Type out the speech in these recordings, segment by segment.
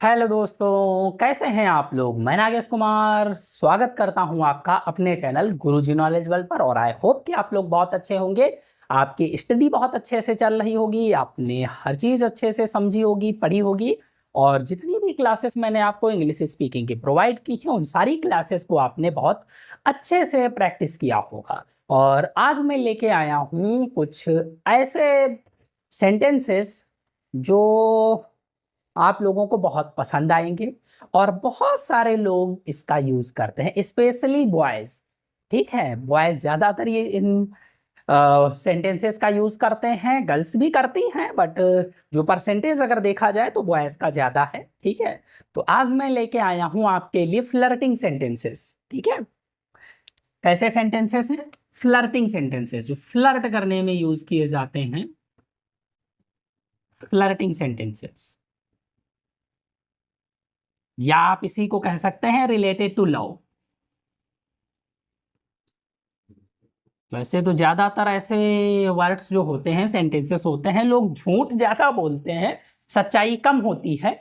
Hello दोस्तों, कैसे हैं आप लोग। मैं नागेश कुमार स्वागत करता हूं आपका अपने चैनल गुरुजी नॉलेज वर्ल्ड पर। और आई होप कि आप लोग बहुत अच्छे होंगे। आपकी स्टडी बहुत अच्छे से चल रही होगी, आपने हर चीज़ अच्छे से समझी होगी, पढ़ी होगी। और जितनी भी क्लासेस मैंने आपको इंग्लिश स्पीकिंग की प्रोवाइड की हैं, उन सारी क्लासेस को आपने बहुत अच्छे से प्रैक्टिस किया होगा। और आज मैं लेके आया हूँ कुछ ऐसे सेंटेंसेस जो आप लोगों को बहुत पसंद आएंगे। और बहुत सारे लोग इसका यूज करते हैं, स्पेशली बॉयज। ठीक है, बॉयज ज्यादातर ये इन सेंटेंसेस का यूज करते हैं, गर्ल्स भी करती हैं, बट जो परसेंटेज अगर देखा जाए तो बॉयज का ज्यादा है। ठीक है, तो आज मैं लेके आया हूं आपके लिए फ्लर्टिंग सेंटेंसेस। ठीक है, कैसे सेंटेंसेस हैं? फ्लर्टिंग सेंटेंसेस जो फ्लर्ट करने में यूज किए जाते हैं, फ्लर्टिंग सेंटेंसेस। या आप इसी को कह सकते हैं रिलेटेड टू लव। वैसे तो ज्यादातर ऐसे वर्ड्स जो होते हैं, सेंटेंसेस होते हैं, लोग झूठ ज्यादा बोलते हैं, सच्चाई कम होती है।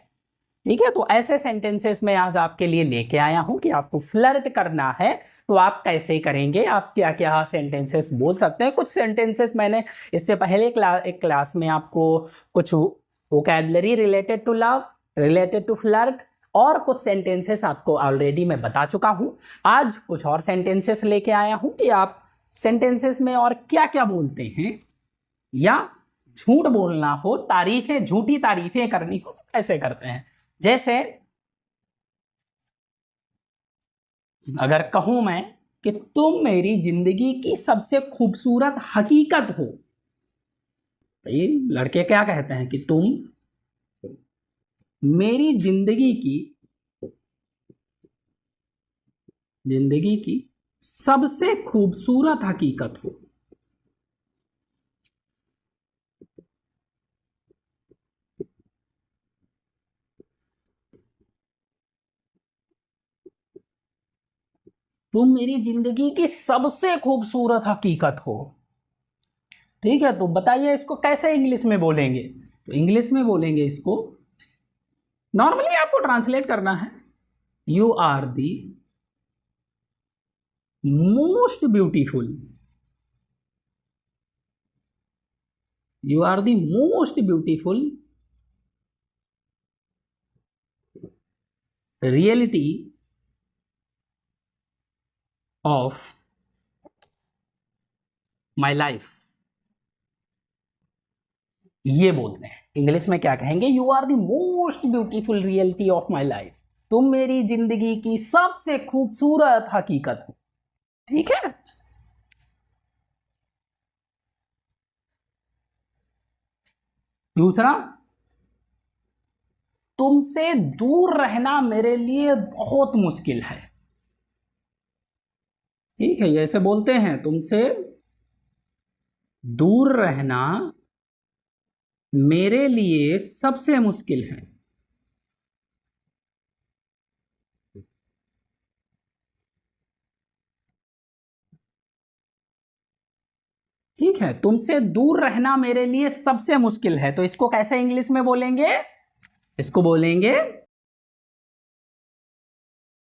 ठीक है, तो ऐसे सेंटेंसेस में आज आपके लिए लेके आया हूं कि आपको फ्लर्ट करना है तो आप कैसे करेंगे, आप क्या क्या सेंटेंसेस बोल सकते हैं। कुछ सेंटेंसेस मैंने इससे पहले एक क्लास में आपको कुछ vocabulary related to love, related to flirt, और कुछ सेंटेंसेस आपको ऑलरेडी मैं बता चुका हूं। आज कुछ और सेंटेंसेस लेके आया हूं कि आप सेंटेंसेस में और क्या क्या बोलते हैं, या झूठ बोलना हो, तारीफें, झूठी तारीफें करनी हो तो कैसे करते हैं। जैसे अगर कहूं मैं कि तुम मेरी जिंदगी की सबसे खूबसूरत हकीकत हो, तो ये लड़के क्या कहते हैं कि तुम मेरी जिंदगी की सबसे खूबसूरत हकीकत हो। तुम मेरी जिंदगी की सबसे खूबसूरत हकीकत हो। ठीक है, तो बताइए इसको कैसे इंग्लिश में बोलेंगे। तो इंग्लिश में बोलेंगे इसको, नॉर्मली आपको ट्रांसलेट करना है, you are the most beautiful, you are the most beautiful reality of my life. ये बोलते हैं इंग्लिश में क्या कहेंगे, you are the most beautiful reality of my life. तुम मेरी जिंदगी की सबसे खूबसूरत हकीकत हो। ठीक है, दूसरा, तुमसे दूर रहना मेरे लिए बहुत मुश्किल है। ठीक है, ये ऐसे बोलते हैं, तुमसे दूर रहना मेरे लिए सबसे मुश्किल है। ठीक है, तुमसे दूर रहना मेरे लिए सबसे मुश्किल है, तो इसको कैसे इंग्लिश में बोलेंगे? इसको बोलेंगे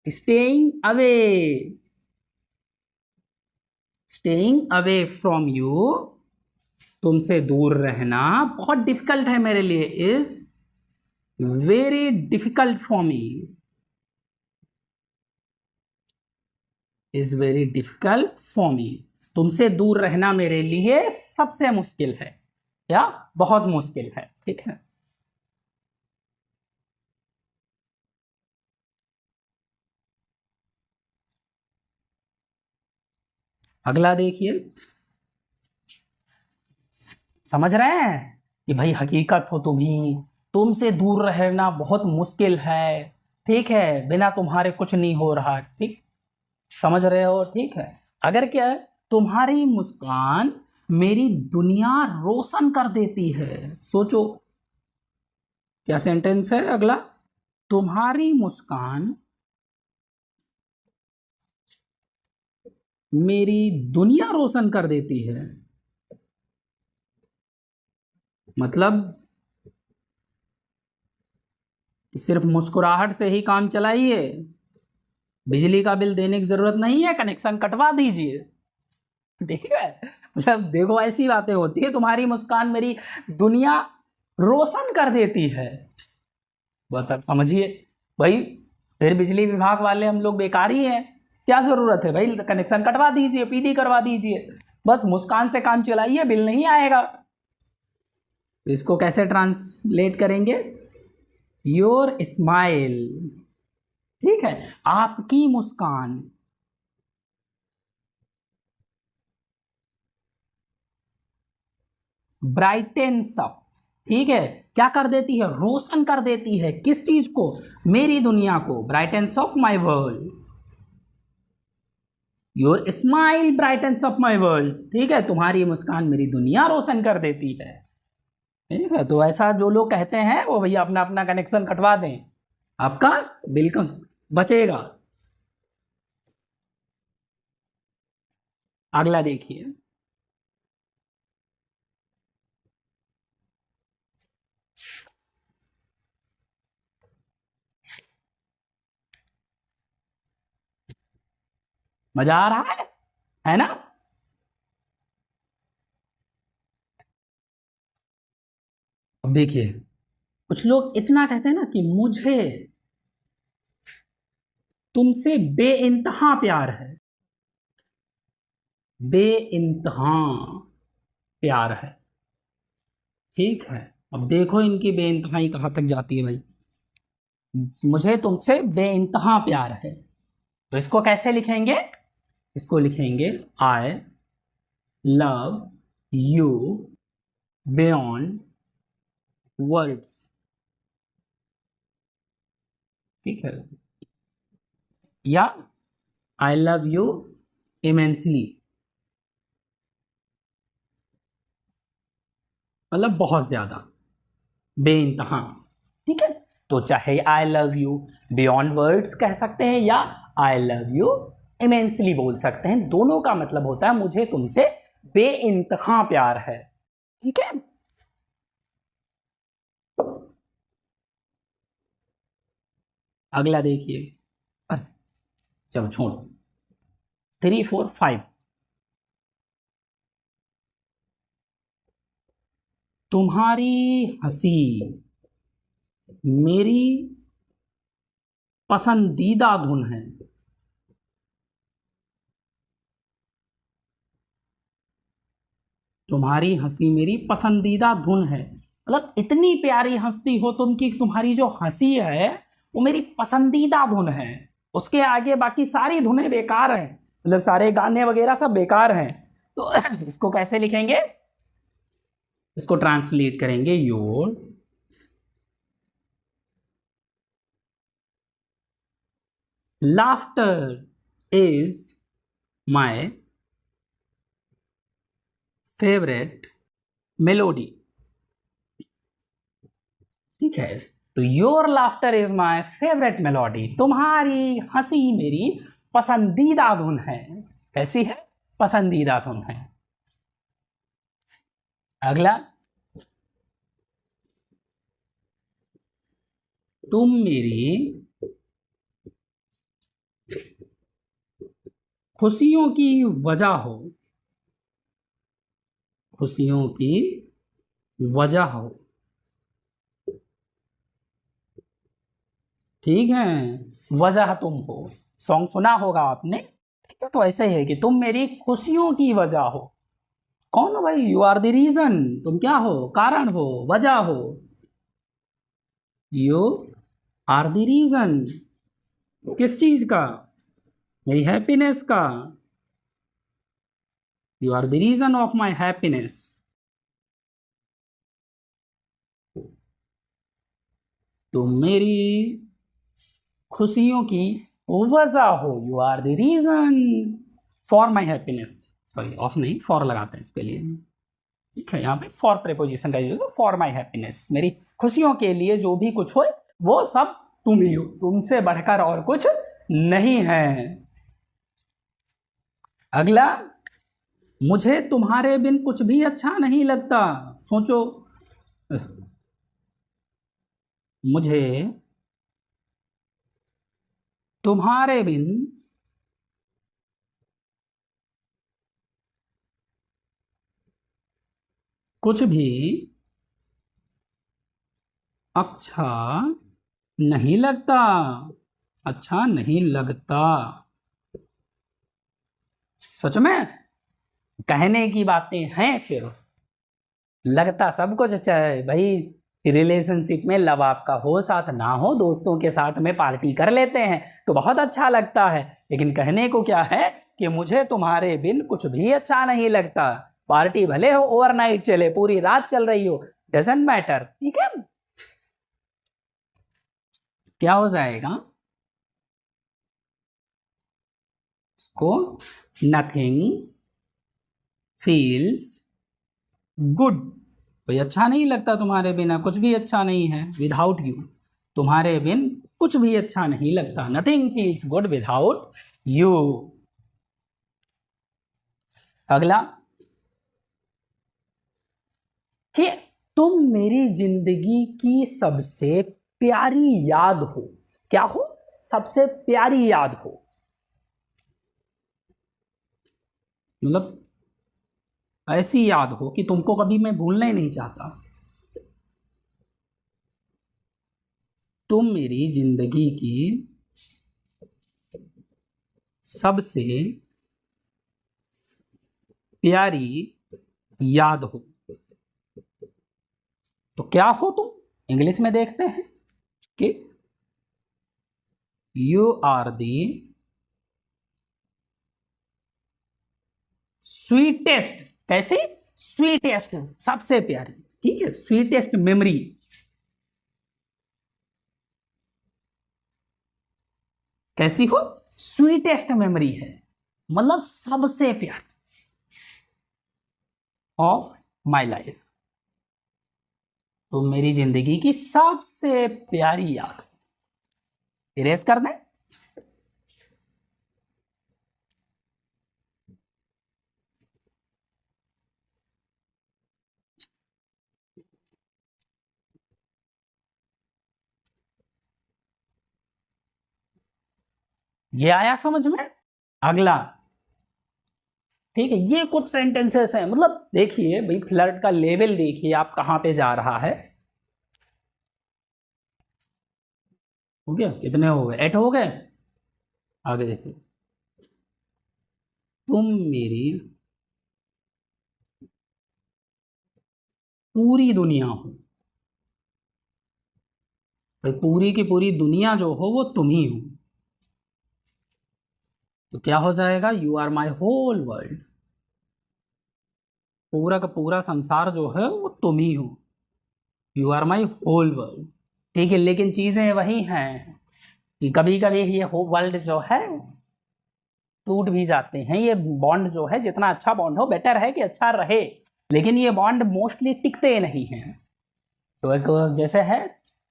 staying away, staying away from you. तुमसे दूर रहना बहुत डिफिकल्ट है मेरे लिए, is very difficult for me, is very difficult for me. तुमसे दूर रहना मेरे लिए सबसे मुश्किल है, या बहुत मुश्किल है। ठीक है, अगला देखिए, समझ रहे हैं कि भाई हकीकत हो तुम्ही, तुमसे दूर रहना बहुत मुश्किल है। ठीक है, बिना तुम्हारे कुछ नहीं हो रहा। ठीक, समझ रहे हो? ठीक है, अगर क्या है, तुम्हारी मुस्कान मेरी दुनिया रोशन कर देती है। सोचो क्या सेंटेंस है अगला, तुम्हारी मुस्कान मेरी दुनिया रोशन कर देती है। मतलब सिर्फ मुस्कुराहट से ही काम चलाइए, बिजली का बिल देने की जरूरत नहीं है, कनेक्शन कटवा दीजिए। ठीक है, मतलब देखो ऐसी बातें होती है, तुम्हारी मुस्कान मेरी दुनिया रोशन कर देती है। बता समझिए भाई, फिर बिजली विभाग वाले हम लोग बेकार ही हैं, क्या जरूरत है भाई, कनेक्शन कटवा दीजिए, पीडी करवा दीजिए, बस मुस्कान से काम चलाइए, बिल नहीं आएगा। तो इसको कैसे ट्रांसलेट करेंगे? योर स्माइल, ठीक है, आपकी मुस्कान ब्राइटेन्स अप, ठीक है, क्या कर देती है? रोशन कर देती है, किस चीज को? मेरी दुनिया को। Brightens up my world, your smile brightens up my world, ठीक है, तुम्हारी मुस्कान मेरी दुनिया रोशन कर देती है। ठीक है, तो ऐसा जो लोग कहते हैं वो भैया अपना अपना कनेक्शन कटवा दें, आपका बिल्कुल बचेगा। अगला देखिए, मजा आ रहा है ना? अब देखिए, कुछ लोग इतना कहते हैं ना कि मुझे तुमसे बेइंतहा प्यार है, बेइंतहा प्यार है। ठीक है, अब देखो इनकी बेइंतहाई कहाँ तक जाती है भाई। मुझे तुमसे बेइंतहा प्यार है, तो इसको कैसे लिखेंगे? इसको लिखेंगे I love you beyond words. ठीक है, या आई लव यू इमेंसली, मतलब बहुत ज्यादा, बेइंतहा। ठीक है, तो चाहे I love you beyond words कह सकते हैं या आई लव यू इमेंसली बोल सकते हैं, दोनों का मतलब होता है मुझे तुमसे बेइंतहा प्यार है। ठीक है, अगला देखिए, चलो छोड़ो, 3 4 5। तुम्हारी हंसी मेरी पसंदीदा धुन है। तुम्हारी हंसी मेरी पसंदीदा धुन है, मतलब इतनी प्यारी हंसती हो तुम कि तुम्हारी जो हंसी है वो मेरी पसंदीदा धुन है, उसके आगे बाकी सारी धुनें बेकार हैं, मतलब सारे गाने वगैरह सब बेकार हैं। तो इसको कैसे लिखेंगे? इसको ट्रांसलेट करेंगे, your laughter is my favourite melody. ठीक है, तो your laughter is my favourite melody, तुम्हारी हंसी मेरी पसंदीदा धुन है। कैसी है? पसंदीदा धुन है। अगला, तुम मेरी खुशियों की वजह हो, खुशियों की वजह हो। ठीक है, वजह तुम हो, सॉन्ग सुना होगा आपने। ठीक है, तो ऐसे ही है कि तुम मेरी खुशियों की वजह हो। कौन हो भाई? यू आर द रीजन, तुम क्या हो? कारण हो, वजह हो। यू आर द रीजन, किस चीज का? मेरी हैप्पीनेस का। You are the reason of my happiness. तुम मेरी खुशियों की वजह हो, you are the reason for my happiness. Sorry, of नहीं, फॉर लगाते हैं इसके लिए। ठीक है, यहाँ पे फॉर प्रेपोजिशन का यूज है, फॉर माई हैप्पीनेस, मेरी खुशियों के लिए जो भी कुछ हो वो सब तुम ही हो, तुमसे बढ़कर और कुछ नहीं है। अगला, मुझे तुम्हारे बिन कुछ भी अच्छा नहीं लगता। सोचो, मुझे तुम्हारे बिन कुछ भी अच्छा नहीं लगता, अच्छा नहीं लगता। सच में कहने की बातें हैं सिर्फ, लगता सब कुछ अच्छा है भाई। रिलेशनशिप में लव आपका हो साथ ना हो, दोस्तों के साथ में पार्टी कर लेते हैं तो बहुत अच्छा लगता है, लेकिन कहने को क्या है कि मुझे तुम्हारे बिन कुछ भी अच्छा नहीं लगता। पार्टी भले हो ओवरनाइट चले, पूरी रात चल रही हो, डजंट मैटर। ठीक है, क्या हो जाएगा इसको, नथिंग फील्स गुड। भाई अच्छा नहीं लगता तुम्हारे बिना, कुछ भी अच्छा नहीं है। विदाउट यू, तुम्हारे बिन कुछ भी अच्छा नहीं लगता। Nothing feels good without you. अगला कि तुम मेरी जिंदगी की सबसे प्यारी याद हो। क्या हो? सबसे प्यारी याद हो, मतलब ऐसी याद हो कि तुमको कभी मैं भूलना ही नहीं चाहता। तुम मेरी जिंदगी की सबसे प्यारी याद हो। तो क्या हो तुम? इंग्लिश में देखते हैं कि यू आर दी स्वीटेस्ट। कैसे? स्वीटेस्ट, सबसे प्यारी। ठीक है, स्वीटेस्ट मेमोरी। कैसी हो? स्वीटेस्ट मेमोरी है, मतलब सबसे प्यारी ऑफ माई लाइफ। तो मेरी जिंदगी की सबसे प्यारी याद। इरेज कर दें? ये आया समझ में? अगला, ठीक है, ये कुछ सेंटेंसेस हैं, मतलब देखिए भाई फ्लर्ट का लेवल देखिए आप कहां पे जा रहा है। हो गया? कितने हो गए? 8 हो गए। आगे देखिए, तुम मेरी पूरी दुनिया हो। भाई पूरी की पूरी दुनिया जो हो वो तुम ही हो। तो क्या हो जाएगा? You are my whole world. पूरा का पूरा संसार जो है वो तुम ही हो। You are my whole world. ठीक है, लेकिन चीजें वही हैं कि कभी कभी ये हो वर्ल्ड जो है टूट भी जाते हैं। ये बॉन्ड जो है, जितना अच्छा बॉन्ड हो बेटर है कि अच्छा रहे, लेकिन ये बॉन्ड मोस्टली टिकते नहीं हैं। तो एक जैसे है,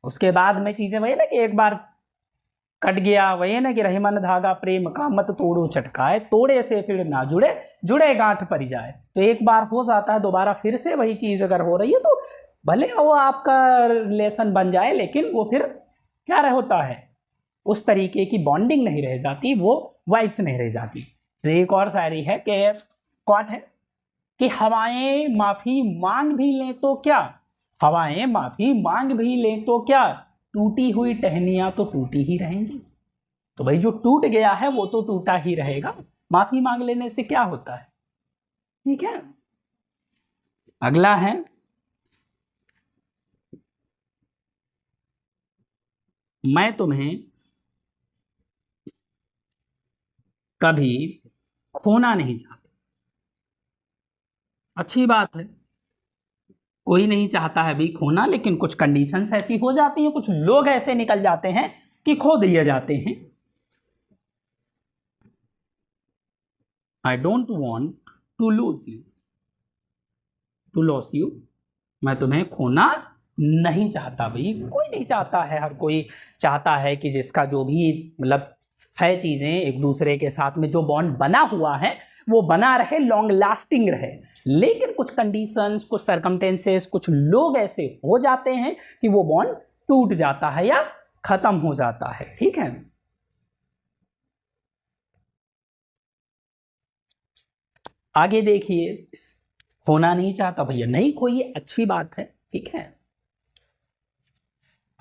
उसके बाद में चीजें वही ना कि एक बार कट गया, वही है ना कि रही मन धागा प्रेम का मत तोड़ो चटकाए, तोड़े से फिर ना जुड़े, जुड़े गांठ पड़ जाए। तो एक बार हो जाता है, दोबारा फिर से वही चीज अगर हो रही है तो भले वो आपका रिलेशन बन जाए, लेकिन वो फिर क्या रह होता है, उस तरीके की बॉन्डिंग नहीं रह जाती, वो वाइब्स नहीं रह जाती। तो एक और शायरी है कि कौन है कि हवाएं माफी मांग भी लें तो क्या, हवाएं माफी मांग भी लें तो क्या, टूटी हुई टहनियां तो टूटी ही रहेंगी। तो भाई जो टूट गया है वो तो टूटा ही रहेगा, माफी मांग लेने से क्या होता है। ठीक है, अगला है, मैं तुम्हें कभी खोना नहीं चाहता। अच्छी बात है, कोई नहीं चाहता है भी खोना, लेकिन कुछ कंडीशंस ऐसी हो जाती हैं, कुछ लोग ऐसे निकल जाते हैं कि खो दिए जाते हैं। I don't want to lose you, to loss you. मैं तुम्हें खोना नहीं चाहता। भाई कोई नहीं चाहता है, हर कोई चाहता है कि जिसका जो भी मतलब है चीजें, एक दूसरे के साथ में जो बॉन्ड बना हुआ है वो बना रहे, लॉन्ग लास्टिंग रहे। लेकिन कुछ कंडीशंस, कुछ सरकमटेंसेस, कुछ लोग ऐसे हो जाते हैं कि वो बॉन्ड टूट जाता है या खत्म हो जाता है। ठीक है, आगे देखिए, खोना नहीं चाहता भैया, नहीं खोइए, अच्छी बात है, ठीक है।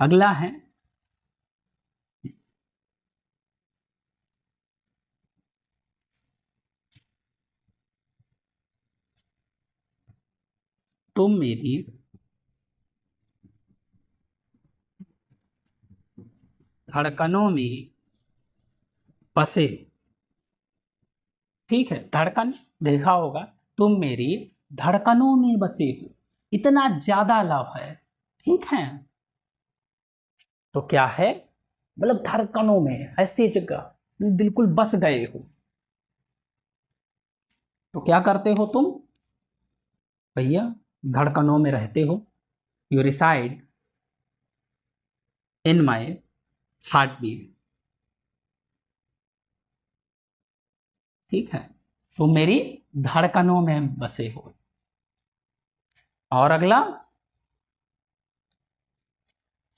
अगला है तुम मेरी धड़कनों में बसे। ठीक है, धड़कन देखा होगा, तुम मेरी धड़कनों में बसे हो, इतना ज्यादा लव है, ठीक है। तो क्या है, मतलब धड़कनों में, ऐसी जगह बिल्कुल बस गए हो। तो क्या करते हो तुम भैया, धड़कनों में रहते हो, you reside in my heartbeat. ठीक है, तुम मेरी धड़कनों में बसे हो। और अगला,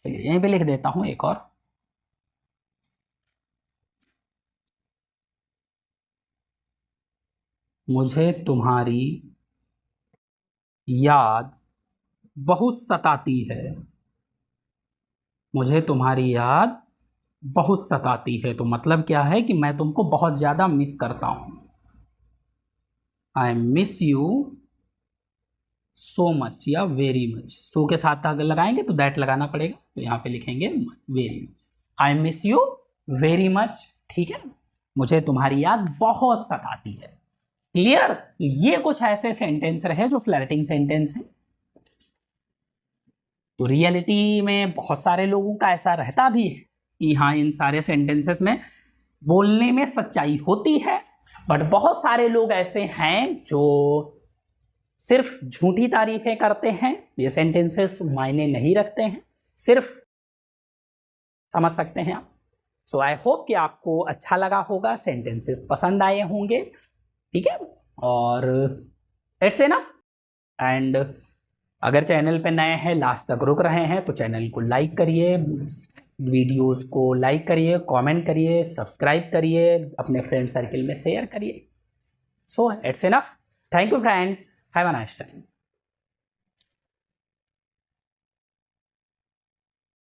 चलिए यहीं पे लिख देता हूं एक और, मुझे तुम्हारी याद बहुत सताती है। मुझे तुम्हारी याद बहुत सताती है, तो मतलब क्या है कि मैं तुमको बहुत ज्यादा मिस करता हूं। I miss you so much या वेरी मच, सो के साथ अगर लगाएंगे तो दैट लगाना पड़ेगा, तो यहाँ पे लिखेंगे very much. I miss you very much, ठीक है। मुझे तुम्हारी याद बहुत सताती है। क्लियर, ये कुछ ऐसे सेंटेंस रहे जो फ्लर्टिंग सेंटेंस है। तो रियलिटी में बहुत सारे लोगों का ऐसा रहता भी है कि हाँ, इन सारे सेंटेंसेस में बोलने में सच्चाई होती है, बट बहुत सारे लोग ऐसे हैं जो सिर्फ झूठी तारीफें करते हैं। ये सेंटेंसेस मायने नहीं रखते हैं, सिर्फ, समझ सकते हैं आप। सो आई होप कि आपको अच्छा लगा होगा, सेंटेंसेस पसंद आए होंगे, ठीक है। और इट्स इनफ। एंड अगर चैनल पे नए हैं, लास्ट तक रुक रहे हैं, तो चैनल को लाइक करिए, वीडियोस को लाइक करिए, कमेंट करिए, सब्सक्राइब करिए, अपने फ्रेंड सर्किल में शेयर करिए। So it's enough. Thank you friends, have a nice time.